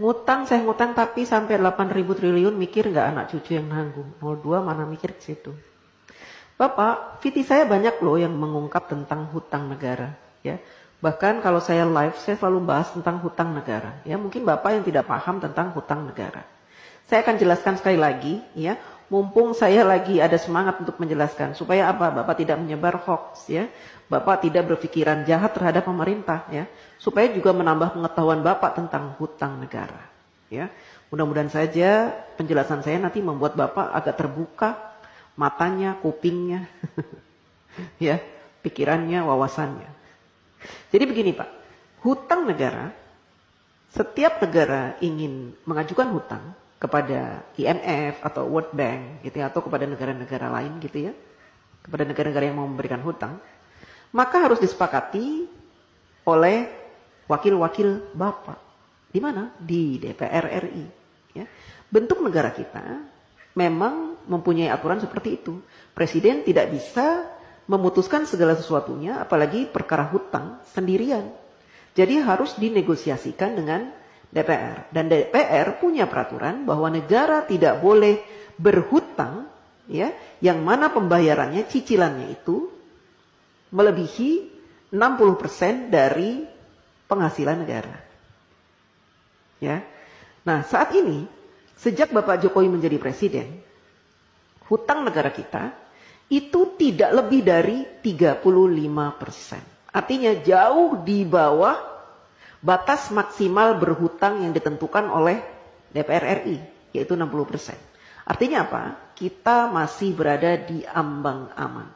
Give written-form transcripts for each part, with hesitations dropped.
Ngutang, saya ngutang tapi sampai 8.000 triliun, mikir nggak anak cucu yang nanggung? 02 mana mikir ke situ. Bapak, VT saya banyak loh yang mengungkap tentang hutang negara. Ya, bahkan kalau saya live, saya selalu bahas tentang hutang negara. Ya, mungkin Bapak yang tidak paham tentang hutang negara. Saya akan jelaskan sekali lagi, ya. Mumpung saya lagi ada semangat untuk menjelaskan, supaya apa? Bapak tidak menyebar hoax, ya. Bapak tidak berpikiran jahat terhadap pemerintah, ya. Supaya juga menambah pengetahuan Bapak tentang hutang negara, ya. Mudah-mudahan saja penjelasan saya nanti membuat Bapak agak terbuka matanya, kupingnya, ya, pikirannya, wawasannya. Jadi begini Pak, hutang negara, setiap negara ingin mengajukan hutang kepada IMF atau World Bank gitu ya, atau kepada negara-negara lain gitu ya, kepada negara-negara yang mau memberikan hutang, maka harus disepakati oleh wakil-wakil Bapak. Di mana? Di DPR RI. Ya. Bentuk negara kita memang mempunyai aturan seperti itu. Presiden tidak bisa memutuskan segala sesuatunya, apalagi perkara hutang sendirian. Jadi harus dinegosiasikan dengan DPR. Dan DPR punya peraturan bahwa negara tidak boleh berhutang, ya, yang mana pembayarannya, cicilannya itu melebihi 60% dari penghasilan negara. Ya. Nah, saat ini sejak Bapak Jokowi menjadi presiden, hutang negara kita itu tidak lebih dari 35%. Artinya jauh di bawah batas maksimal berhutang yang ditentukan oleh DPR RI, yaitu 60%. Artinya apa? Kita masih berada di ambang aman.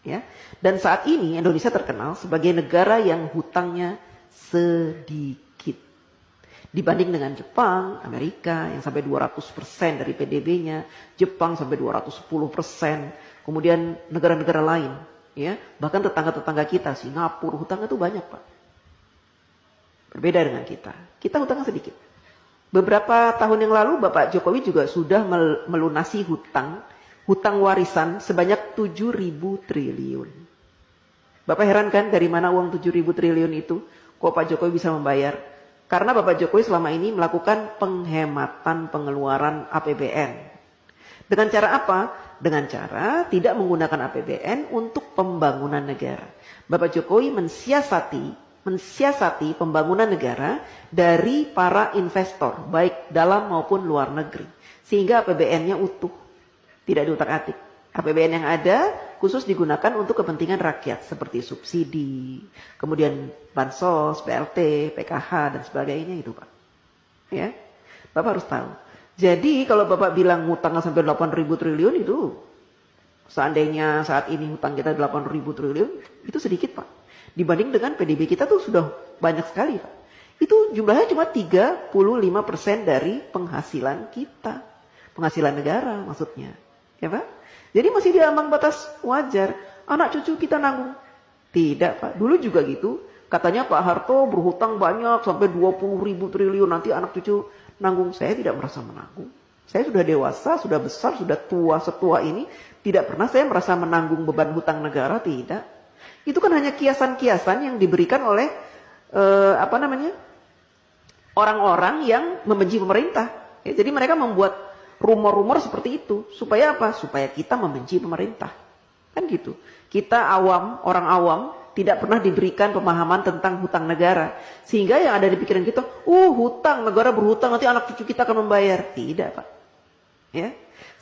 Ya. Dan saat ini Indonesia terkenal sebagai negara yang hutangnya sedikit. Dibanding dengan Jepang, Amerika yang sampai 200% dari PDB-nya, Jepang sampai 210%, kemudian negara-negara lain, ya, bahkan tetangga-tetangga kita, Singapura, hutangnya itu banyak Pak. Berbeda dengan kita. Kita hutangnya sedikit. Beberapa tahun yang lalu Bapak Jokowi juga sudah melunasi hutang warisan sebanyak 7.000 triliun. Bapak heran kan dari mana uang 7.000 triliun itu? Kok Pak Jokowi bisa membayar? Karena Bapak Jokowi selama ini melakukan penghematan pengeluaran APBN. Dengan cara apa? Dengan cara tidak menggunakan APBN untuk pembangunan negara. Bapak Jokowi mensiasati pembangunan negara dari para investor, baik dalam maupun luar negeri. Sehingga APBN-nya utuh, tidak diutak-atik. APBN yang ada khusus digunakan untuk kepentingan rakyat seperti subsidi, kemudian bansos, BLT, PKH dan sebagainya itu Pak. Ya, Bapak harus tahu. Jadi kalau Bapak bilang hutang sampai 8.000 triliun itu, seandainya saat ini hutang kita 8.000 triliun, itu sedikit Pak. Dibanding dengan PDB kita tuh sudah banyak sekali Pak. Itu jumlahnya cuma 35% dari penghasilan kita. Penghasilan negara maksudnya. Ya Pak? Jadi masih di ambang batas wajar. Anak cucu kita nanggung. Tidak Pak, dulu juga gitu. Katanya Pak Harto berhutang banyak sampai 20.000 triliun. Nanti anak cucu nanggung. Saya tidak merasa menanggung. Saya sudah dewasa, sudah besar, sudah tua setua ini. Tidak pernah saya merasa menanggung beban hutang negara, tidak. Itu kan hanya kiasan-kiasan yang diberikan oleh orang-orang yang membenci pemerintah. Ya, jadi mereka membuat rumor-rumor seperti itu. Supaya apa? Supaya kita membenci pemerintah. Kan gitu. Kita awam, orang awam, tidak pernah diberikan pemahaman tentang hutang negara. Sehingga yang ada di pikiran kita, hutang, negara berhutang, nanti anak cucu kita akan membayar. Tidak Pak. Ya.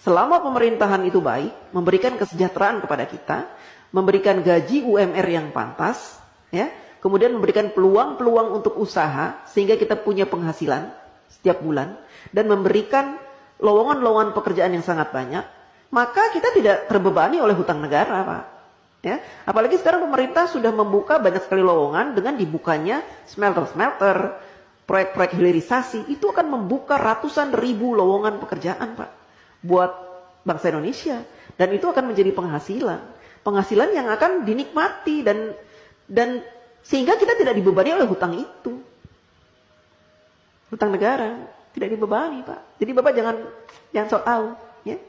Selama pemerintahan itu baik, memberikan kesejahteraan kepada kita, memberikan gaji UMR yang pantas, ya, kemudian memberikan peluang-peluang untuk usaha, sehingga kita punya penghasilan setiap bulan, dan memberikan lowongan-lowongan pekerjaan yang sangat banyak, maka kita tidak terbebani oleh hutang negara Pak. Ya, apalagi sekarang pemerintah sudah membuka banyak sekali lowongan dengan dibukanya smelter-smelter, proyek-proyek hilirisasi, itu akan membuka ratusan ribu lowongan pekerjaan Pak buat bangsa Indonesia, dan itu akan menjadi penghasilan yang akan dinikmati dan sehingga kita tidak dibebani oleh hutang itu. Hutang negara tidak dibebani Pak. Jadi Bapak jangan sok tahu, ya.